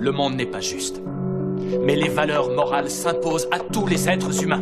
Le monde n'est pas juste. Mais les valeurs morales s'imposent à tous les êtres humains.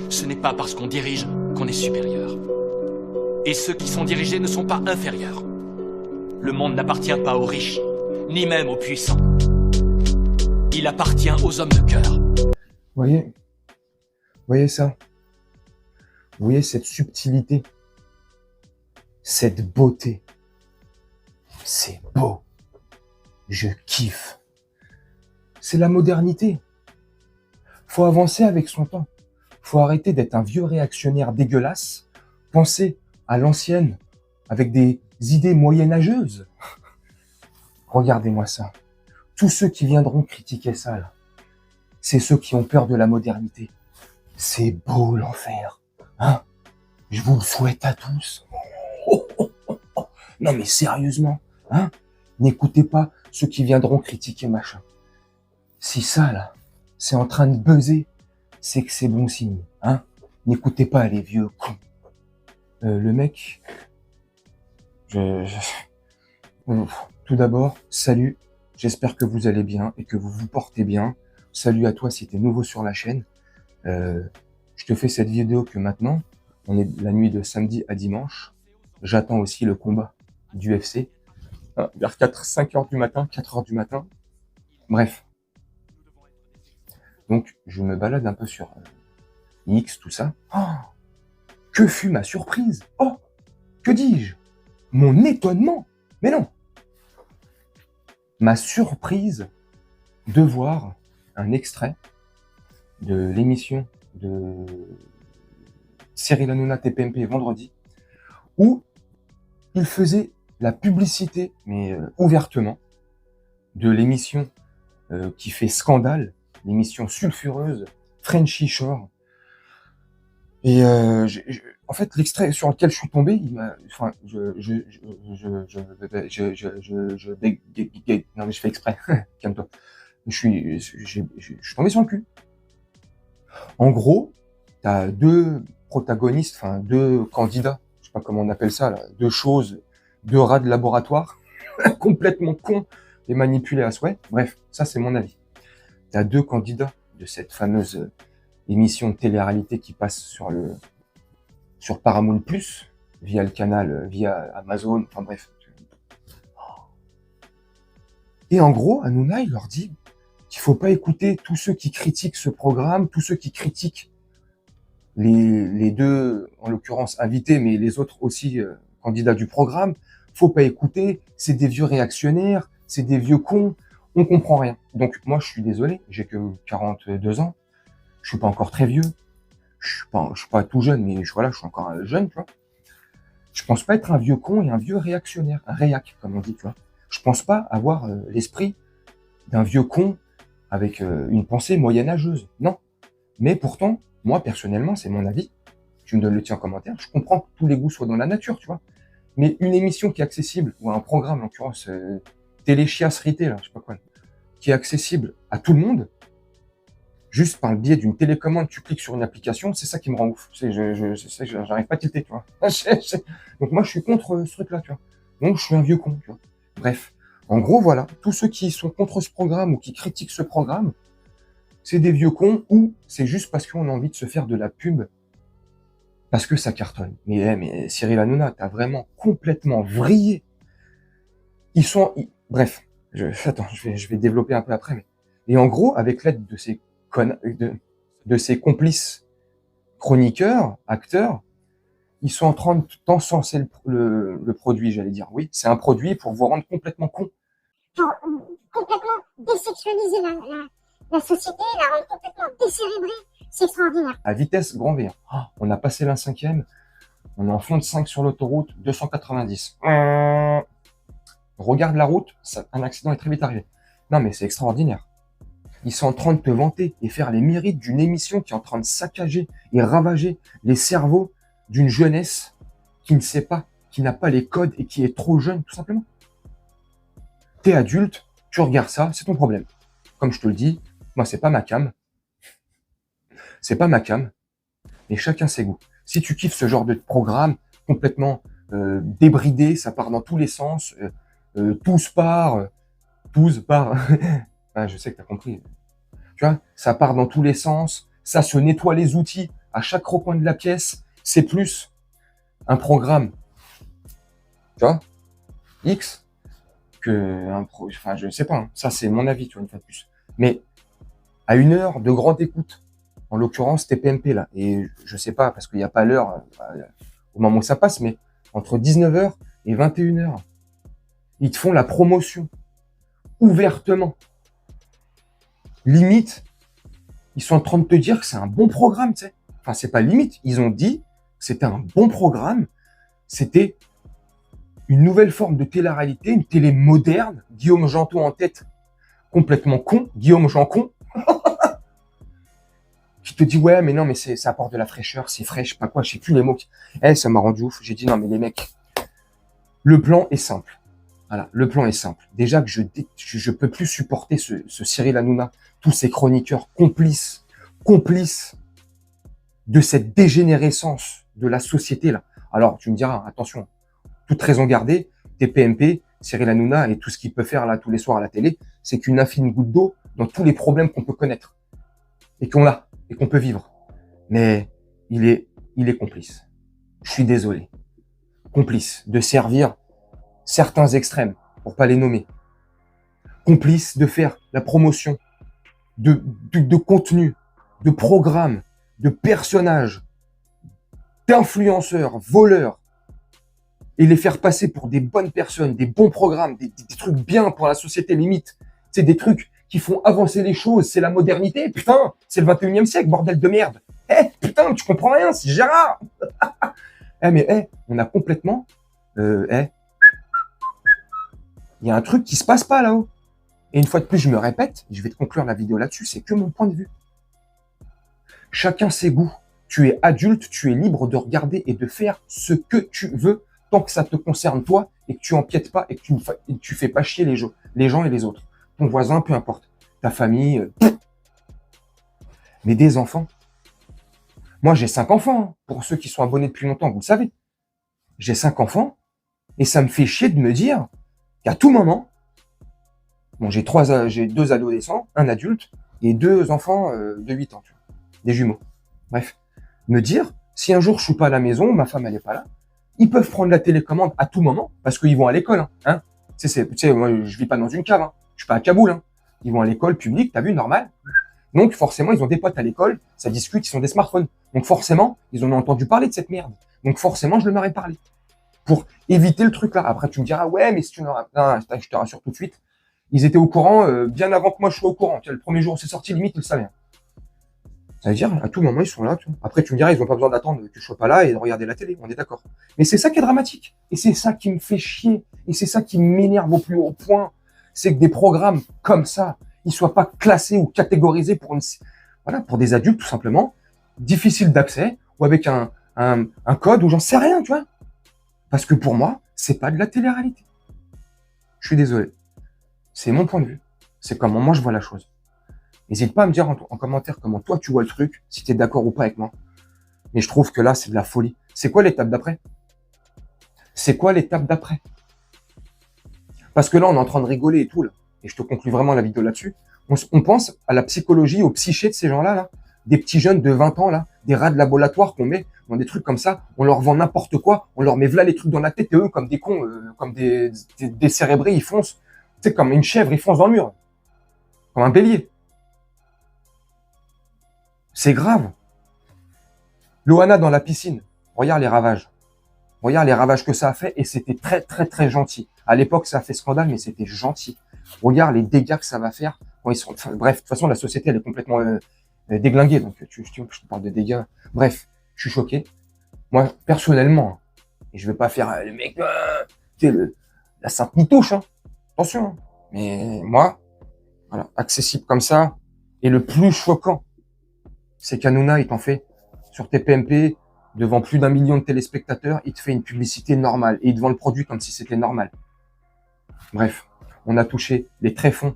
Ce n'est pas parce qu'on dirige qu'on est supérieur. Et ceux qui sont dirigés ne sont pas inférieurs. Le monde n'appartient pas aux riches, ni même aux puissants. Il appartient aux hommes de cœur. Voyez ça? Vous voyez cette subtilité? Cette beauté? C'est beau. Je kiffe. C'est la modernité. Faut avancer avec son temps. Faut arrêter d'être un vieux réactionnaire dégueulasse. Penser à l'ancienne avec des idées moyenâgeuses. Regardez-moi ça. Tous ceux qui viendront critiquer ça, là, c'est ceux qui ont peur de la modernité. C'est beau l'enfer. Hein? Je vous le souhaite à tous. Non mais sérieusement, hein? N'écoutez pas ceux qui viendront critiquer machin. Si ça là, c'est en train de buzzer, c'est que c'est bon signe, hein? N'écoutez pas les vieux cons. Le mec, tout d'abord, salut. J'espère que vous allez bien et que vous vous portez bien. Salut à toi si t'es nouveau sur la chaîne. Je te fais cette vidéo que maintenant, on est la nuit de samedi à dimanche. J'attends aussi le combat du UFC. Vers 5 heures du matin, 4 heures du matin. Bref. Donc, je me balade un peu sur X, tout ça. Oh, que fut ma surprise? Oh, que dis-je? Mon étonnement? Mais non! Ma surprise de voir un extrait de l'émission de Cyril Hanouna TPMP vendredi, où il faisait la publicité, mais ouvertement, de l'émission qui fait scandale, l'émission sulfureuse Frenchy Shore. Et en fait, l'extrait sur lequel je suis tombé, il m'a, enfin, non mais je fais exprès. Calme-toi. Je suis tombé sur le cul. En gros, t'as deux protagonistes, enfin deux candidats, je sais pas comment on appelle ça, là, deux rats de laboratoire, complètement cons et manipulés à souhait. Bref, ça c'est mon avis. T'as deux candidats de cette fameuse émission de télé-réalité qui passe sur Paramount+, via le canal, via Amazon, enfin bref. Et en gros, Hanouna, il leur dit qu'il faut pas écouter tous ceux qui critiquent ce programme, tous ceux qui critiquent les deux, en l'occurrence, invités, mais les autres aussi candidats du programme. Faut pas écouter, c'est des vieux réactionnaires, c'est des vieux cons, on comprend rien. Donc moi, je suis désolé, j'ai que 42 ans, je suis pas encore très vieux, je suis pas tout jeune, mais voilà, je suis encore jeune, tu vois. Je pense pas être un vieux con et un vieux réactionnaire, un réac, comme on dit, tu vois. Je pense pas avoir l'esprit d'un vieux con avec une pensée moyenâgeuse, non. Mais pourtant, moi, personnellement, c'est mon avis, tu me donnes le tien en commentaire, je comprends que tous les goûts soient dans la nature, tu vois. Mais une émission qui est accessible, ou un programme, en l'occurrence, téléchiasserie, là, je sais pas quoi, qui est accessible à tout le monde, juste par le biais d'une télécommande, tu cliques sur une application, c'est ça qui me rend ouf. J'arrive pas à tilter, tu vois. Donc moi, je suis contre ce truc-là, tu vois. Donc je suis un vieux con, tu vois. Bref, en gros, voilà, tous ceux qui sont contre ce programme ou qui critiquent ce programme, c'est des vieux cons ou c'est juste parce qu'on a envie de se faire de la pub parce que ça cartonne. Mais Cyril Hanouna, t'as vraiment complètement vrillé. Bref, je vais développer un peu après. Mais... Et en gros, avec l'aide de ces complices chroniqueurs, acteurs, ils sont en train de t'encenser le produit, j'allais dire. Oui, c'est un produit pour vous rendre complètement con. Pour complètement désexualiser la société, la rendre complètement décérébrée. C'est extraordinaire. À vitesse grand V. On a passé l'A5e, on est en fond de 5 sur l'autoroute, 290. Regarde la route, un accident est très vite arrivé. Non mais c'est extraordinaire. Ils sont en train de te vanter et faire les mérites d'une émission qui est en train de saccager et ravager les cerveaux d'une jeunesse qui ne sait pas, qui n'a pas les codes et qui est trop jeune, tout simplement. T'es adulte, tu regardes ça, c'est ton problème. Comme je te le dis, moi, c'est pas ma cam. C'est pas ma cam. Mais chacun ses goûts. Si tu kiffes ce genre de programme complètement débridé, ça part dans tous les sens, tous par... Ah, je sais que tu as compris. Tu vois, ça part dans tous les sens, ça se nettoie les outils à chaque recoin de la pièce. C'est plus un programme, tu vois, X, enfin, je sais pas, hein. Ça, c'est mon avis, tu vois, une fois de plus. Mais à 1 heure de grande écoute, en l'occurrence TPMP là, et je sais pas, parce qu'il n'y a pas l'heure au moment où ça passe, mais entre 19h et 21h, ils te font la promotion ouvertement. Limite, ils sont en train de te dire que c'est un bon programme, tu sais. Enfin, c'est pas limite, ils ont dit que c'était un bon programme, c'était une nouvelle forme de télé-réalité, une télé moderne, Guillaume Janton en tête, complètement con, Guillaume Jancon, qui te dit ouais mais non mais ça apporte de la fraîcheur, c'est frais, je sais pas quoi, je sais plus les mots. Ça m'a rendu ouf. J'ai dit non mais les mecs, le plan est simple. Voilà, le plan est simple. Déjà que je peux plus supporter ce Cyril Hanouna, tous ces chroniqueurs complices de cette dégénérescence de la société là. Alors tu me diras attention, toute raison gardée, TPMP, Cyril Hanouna et tout ce qu'il peut faire là tous les soirs à la télé, c'est qu'une infime goutte d'eau dans tous les problèmes qu'on peut connaître et qu'on a et qu'on peut vivre. Mais il est complice. Je suis désolé. Complice de servir certains extrêmes, pour pas les nommer. Complice de faire la promotion de contenu, de programmes, de personnages, d'influenceurs, voleurs, et les faire passer pour des bonnes personnes, des bons programmes, des trucs bien pour la société limite. C'est des trucs qui font avancer les choses, c'est la modernité, putain, c'est le 21e siècle, bordel de merde. Putain, tu comprends rien, c'est Gérard. On a complètement, il y a un truc qui se passe pas là-haut. Et une fois de plus, je me répète, je vais te conclure la vidéo là-dessus, c'est que mon point de vue. Chacun ses goûts. Tu es adulte, tu es libre de regarder et de faire ce que tu veux, tant que ça te concerne toi et que tu empiètes pas et que tu fais pas chier les gens et les autres. Ton voisin, peu importe. Ta famille. Mais des enfants. Moi, j'ai 5 enfants. Hein, pour ceux qui sont abonnés depuis longtemps, vous le savez. J'ai 5 enfants et ça me fait chier de me dire qu'à tout moment, bon, j'ai 2 adolescents, un adulte et 2 enfants de 8 ans, tu vois, des jumeaux. Bref, me dire, si un jour je suis pas à la maison, ma femme elle est pas là, ils peuvent prendre la télécommande à tout moment parce qu'ils vont à l'école. Hein. Tu sais, moi je vis pas dans une cave, hein. Je suis pas à Kaboul. Hein. Ils vont à l'école publique, t'as vu, normal. Donc forcément, ils ont des potes à l'école, ça discute, ils ont des smartphones. Donc forcément, ils en ont entendu parler de cette merde. Donc forcément, je leur ai parlé. Pour éviter le truc là. Après, tu me diras, ouais, mais si tu n'auras... Non, je te rassure tout de suite. Ils étaient au courant bien avant que moi je sois au courant. Le premier jour où c'est sorti, limite, ils le savaient. Ça veut dire, à tout moment, ils sont là. Tu vois. Après, tu me diras, ils n'ont pas besoin d'attendre que je sois pas là et de regarder la télé. On est d'accord. Mais c'est ça qui est dramatique. Et c'est ça qui me fait chier. Et c'est ça qui m'énerve au plus haut point. C'est que des programmes comme ça, ils soient pas classés ou catégorisés pour des adultes, tout simplement, difficiles d'accès, ou avec un code, ou j'en sais rien, tu vois. Parce que pour moi, c'est pas de la télé-réalité. Je suis désolé. C'est mon point de vue. C'est comment moi je vois la chose. N'hésite pas à me dire en commentaire comment toi tu vois le truc, si tu es d'accord ou pas avec moi. Mais je trouve que là, c'est de la folie. C'est quoi l'étape d'après? C'est quoi l'étape d'après? Parce que là, on est en train de rigoler et tout, là. Et je te conclue vraiment la vidéo là-dessus. On pense à la psychologie, au psyché de ces gens-là, là. Des petits jeunes de 20 ans, là, des rats de laboratoire qu'on met dans des trucs comme ça. On leur vend n'importe quoi. On leur met v'là les trucs dans la tête et eux, comme des cons, comme des cérébrés, ils foncent. Tu sais, comme une chèvre, ils foncent dans le mur. Comme un bélier. C'est grave. Loana dans la piscine. Regarde les ravages. Regarde les ravages que ça a fait et c'était très, très, très gentil. À l'époque, ça a fait scandale, mais c'était gentil. Regarde les dégâts que ça va faire quand ils sont... Enfin, bref, de toute façon, la société, elle est complètement déglinguée. Donc, je te parle de dégâts. Bref, je suis choqué. Moi, personnellement, et je vais pas faire le mec, la sainte nous touche, hein. Attention. Hein. Mais moi, voilà, accessible comme ça. Et le plus choquant, c'est qu'Hanouna, il t'en fait sur TPMP, devant plus d'1 million de téléspectateurs, il te fait une publicité normale. Et il te vend le produit comme si c'était normal. Bref, on a touché les tréfonds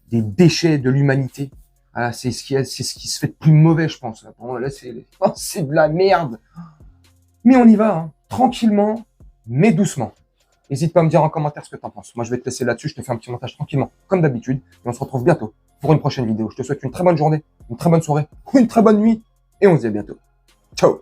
des déchets de l'humanité. Ah, c'est ce qui se fait de plus mauvais, je pense. Là, c'est de la merde. Mais on y va, hein, tranquillement, mais doucement. N'hésite pas à me dire en commentaire ce que t'en penses. Moi, je vais te laisser là-dessus. Je te fais un petit montage tranquillement, comme d'habitude. Et on se retrouve bientôt pour une prochaine vidéo. Je te souhaite une très bonne journée, une très bonne soirée ou une très bonne nuit. Et on se dit à bientôt. Ciao!